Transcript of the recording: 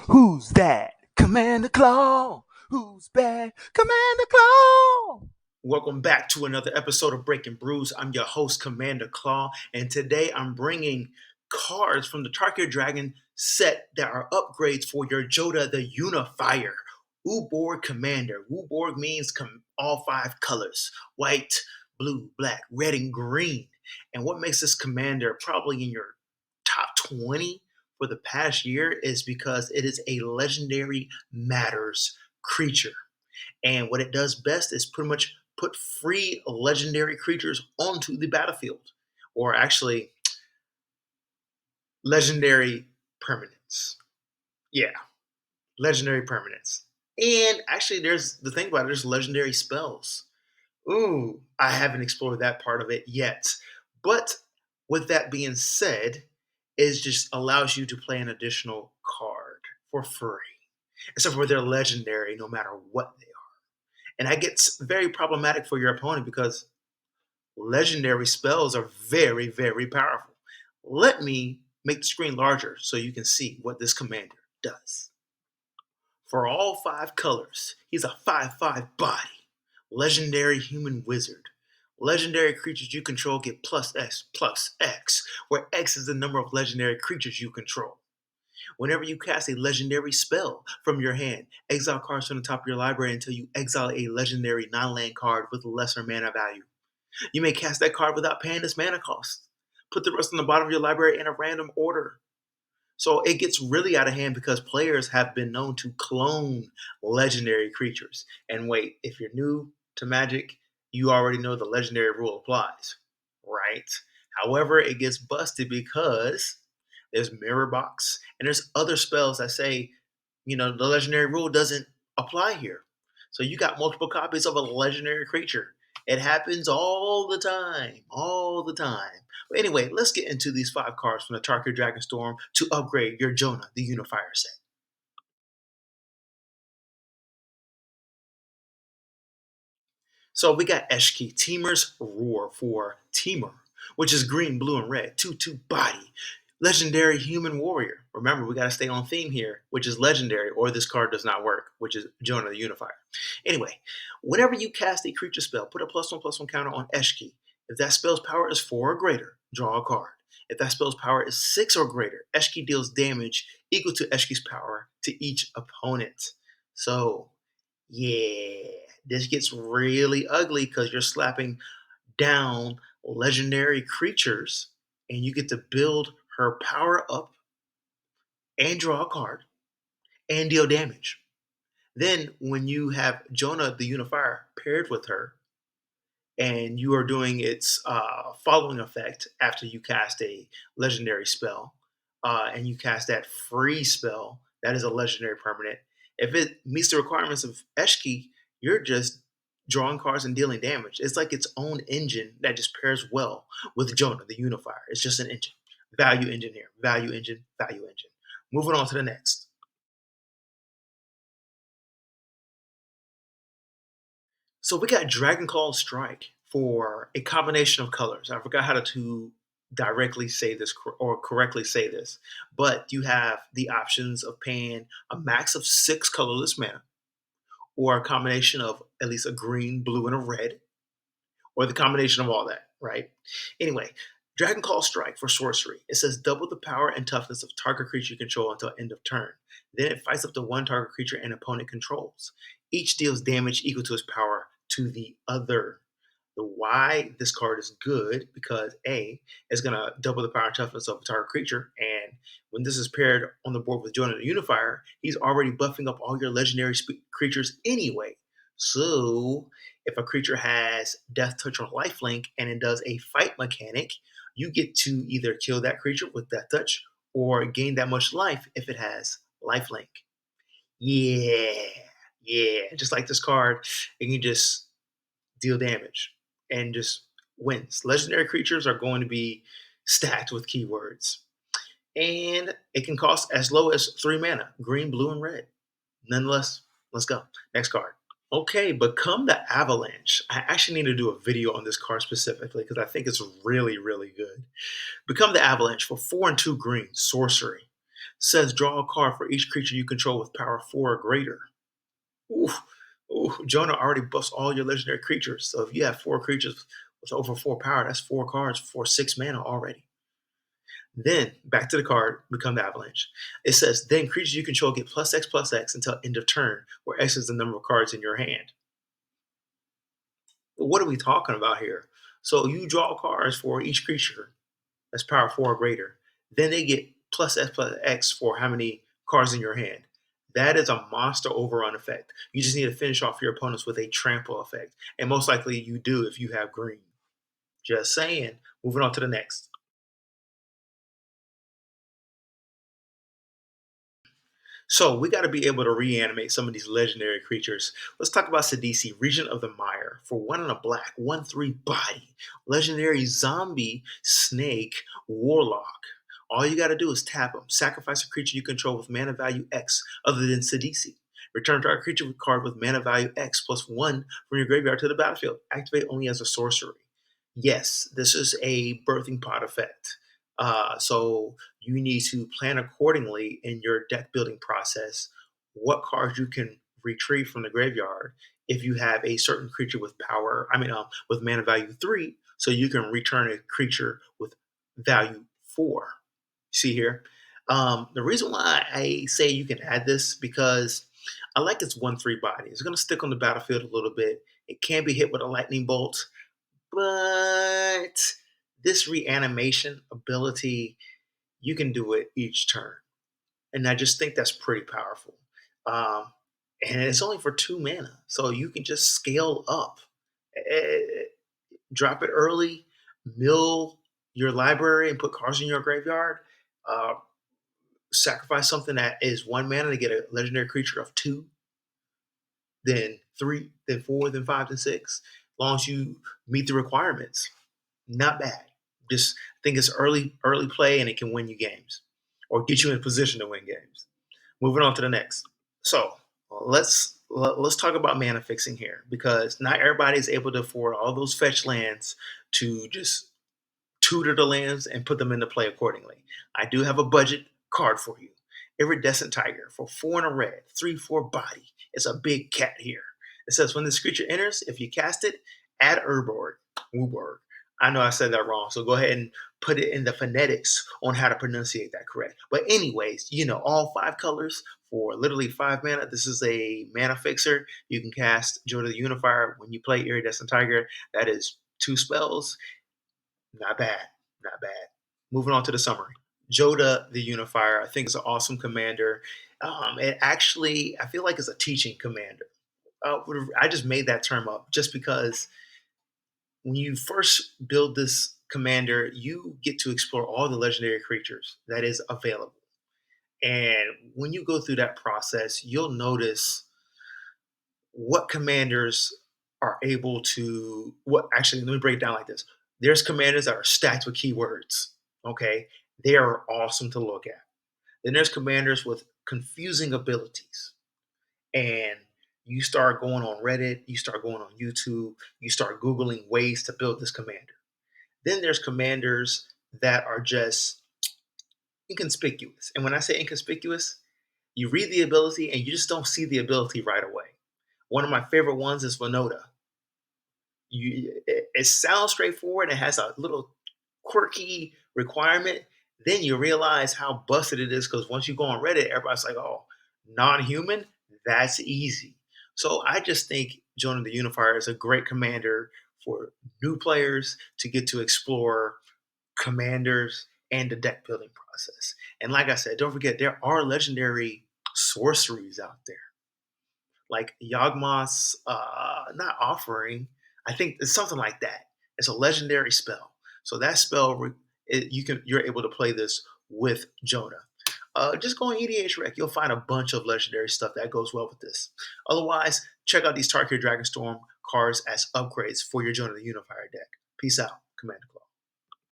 Who's that? Commander Claw. Who's bad? Commander Claw. Welcome back to another episode of Breaking Brews. I'm your host, Commander Claw, and today I'm bringing cards from the Tarkir Dragon set that are upgrades for your Jodah the Unifier. WUBRG Commander. WUBRG means all five colors: white, blue, black, red, and green. And what makes this commander probably in your top 20 for the past year is because it is a legendary matters creature. And what it does best is pretty much put free legendary creatures onto the battlefield, or actually, legendary permanents. Yeah, legendary permanents. And actually, there's the thing about it, there's legendary spells. Ooh, I haven't explored that part of it yet. But with that being said, it just allows you to play an additional card for free. Except for they're legendary no matter what they are. And that gets very problematic for your opponent because legendary spells are very, very powerful. Let me make the screen larger so you can see what this commander does. For all five colors, he's a 5/5 body. Legendary human wizard. Legendary creatures you control get +X, where X is the number of legendary creatures you control. Whenever you cast a legendary spell from your hand, exile cards from the top of your library until you exile a legendary non-land card with lesser mana value. You may cast that card without paying its mana cost. Put the rest on the bottom of your library in a random order. So it gets really out of hand because players have been known to clone legendary creatures. And wait, if you're new to Magic, you already know the legendary rule applies, right? However, it gets busted because there's Mirror Box and there's other spells that say, the legendary rule doesn't apply here. So you got multiple copies of a legendary creature. It happens all the time, all the time. But anyway, let's get into these five cards from the Tarkir Dragonstorm to upgrade your Jodah the Unifier set. So we got Eshki, Temur's Roar for Temur, which is green, blue, and red. 2/2 body. Legendary human warrior. Remember, we got to stay on theme here, which is legendary, or this card does not work, which is Jodah the Unifier. Anyway, whenever you cast a creature spell, put a +1/+1 counter on Eshki. If that spell's power is 4 or greater, draw a card. If that spell's power is 6 or greater, Eshki deals damage equal to Eshki's power to each opponent. So, yeah, this gets really ugly because you're slapping down legendary creatures and you get to build her power up and draw a card and deal damage. Then, when you have Jodah the Unifier paired with her, and you are doing its following effect after you cast a legendary spell, and you cast that free spell that is a legendary permanent. If it meets the requirements of Eshki, you're just drawing cards and dealing damage. It's like its own engine that just pairs well with Jodah the Unifier. It's just an engine, value engine here, value engine, value engine. Moving on to the next. So we got Dragonclaw Strike for a combination of colors. I forgot how to directly say this or correctly say this, but you have the options of paying a max of 6 colorless mana, or a combination of at least a green, blue, and a red, or the combination of all that, right? Anyway, Dragonclaw Strike for sorcery. It says double the power and toughness of target creature you control until end of turn. Then it fights up to one target creature an opponent controls. Each deals damage equal to its power to the other. The why this card is good because A, it's gonna double the power and toughness of a target creature, and when this is paired on the board with Jodah the Unifier, he's already buffing up all your legendary creatures anyway. So if a creature has Death Touch or Lifelink and it does a fight mechanic, you get to either kill that creature with Death Touch or gain that much life if it has Lifelink. Yeah, yeah. Just like this card, and you just deal damage and just wins. Legendary creatures are going to be stacked with keywords. And it can cost as low as 3 mana, green, blue, and red. Nonetheless, let's go. Next card. Okay, Become the Avalanche. I actually need to do a video on this card specifically because I think it's really, really good. Become the Avalanche for 4 and 2 green, sorcery. Says draw a card for each creature you control with power 4 or greater. Ooh, ooh, Jonah already buffs all your legendary creatures. So if you have 4 creatures with over 4 power, that's 4 cards for 6 mana already. Then back to the card, become the avalanche. It says, then creatures you control get +X/+X until end of turn, where X is the number of cards in your hand. What are we talking about here? So you draw cards for each creature that's power 4 or greater. Then they get +X/+X for how many cards in your hand. That is a monster overrun effect. You just need to finish off your opponents with a trample effect. And most likely you do if you have green. Just saying. Moving on to the next. So we got to be able to reanimate some of these legendary creatures. Let's talk about Sidisi, Regent of the Mire. For 1 and a black, 1/3 body, legendary zombie snake warlock. All you got to do is tap them. Sacrifice a creature you control with mana value X other than Sidisi. Return to our creature card with mana value X +1 from your graveyard to the battlefield. Activate only as a sorcery. Yes, this is a birthing pot effect. So you need to plan accordingly in your deck building process what cards you can retrieve from the graveyard if you have a certain creature with power, with mana value 3, so you can return a creature with value 4. See here? The reason why I say you can add this because I like its 1/3 body. It's going to stick on the battlefield a little bit. It can be hit with a lightning bolt, but this reanimation ability, you can do it each turn. And I just think that's pretty powerful. Um, and it's only for 2 mana. So you can just scale up. Eh, Drop it early, mill your library and put cards in your graveyard. Uh, Sacrifice something that is 1 mana to get a legendary creature of 2, then 3, then 4, then 5, then 6. As long as you meet the requirements. Not bad. Just think it's early play and it can win you games or get you in position to win games. Moving on to the next. So let's talk about mana fixing here because not everybody is able to afford all those fetch lands to just tutor the lands and put them into play accordingly. I do have a budget card for you. Iridescent Tiger for 4 and a red, 3/4 body. It's a big cat here. It says when this creature enters, if you cast it, add WUBRG. I know I said that wrong, so go ahead and put it in the phonetics on how to pronunciate that correct. But anyways, all 5 colors for literally 5 mana. This is a mana fixer. You can cast Jodah the Unifier when you play Iridescent Tiger. That is 2 spells. Not bad. Not bad. Moving on to the summary. Jodah the Unifier, I think is an awesome commander. It actually, I feel like it's a teaching commander. I just made that term up just because when you first build this commander, you get to explore all the legendary creatures that is available. And when you go through that process, you'll notice what commanders are able to what actually let me break it down like this. There's commanders that are stacked with keywords. Okay. They are awesome to look at. Then there's commanders with confusing abilities. And you start going on Reddit, you start going on YouTube, you start Googling ways to build this commander. Then there's commanders that are just inconspicuous. And when I say inconspicuous, you read the ability and you just don't see the ability right away. One of my favorite ones is Vinoda. It sounds straightforward. It has a little quirky requirement. Then you realize how busted it is because once you go on Reddit, everybody's like, "Oh, non-human, that's easy." So I just think Jonah the Unifier is a great commander for new players to get to explore commanders and the deck building process. And like I said, don't forget there are legendary sorceries out there like Yawgmoth's not offering. I think it's something like that. It's a legendary spell. So that spell you're able to play this with Jonah. Just go on EDH Rec. You'll find a bunch of legendary stuff that goes well with this. Otherwise, check out these Tarkir Dragonstorm cards as upgrades for your Jonah the Unifier deck. Peace out, Commander Claw.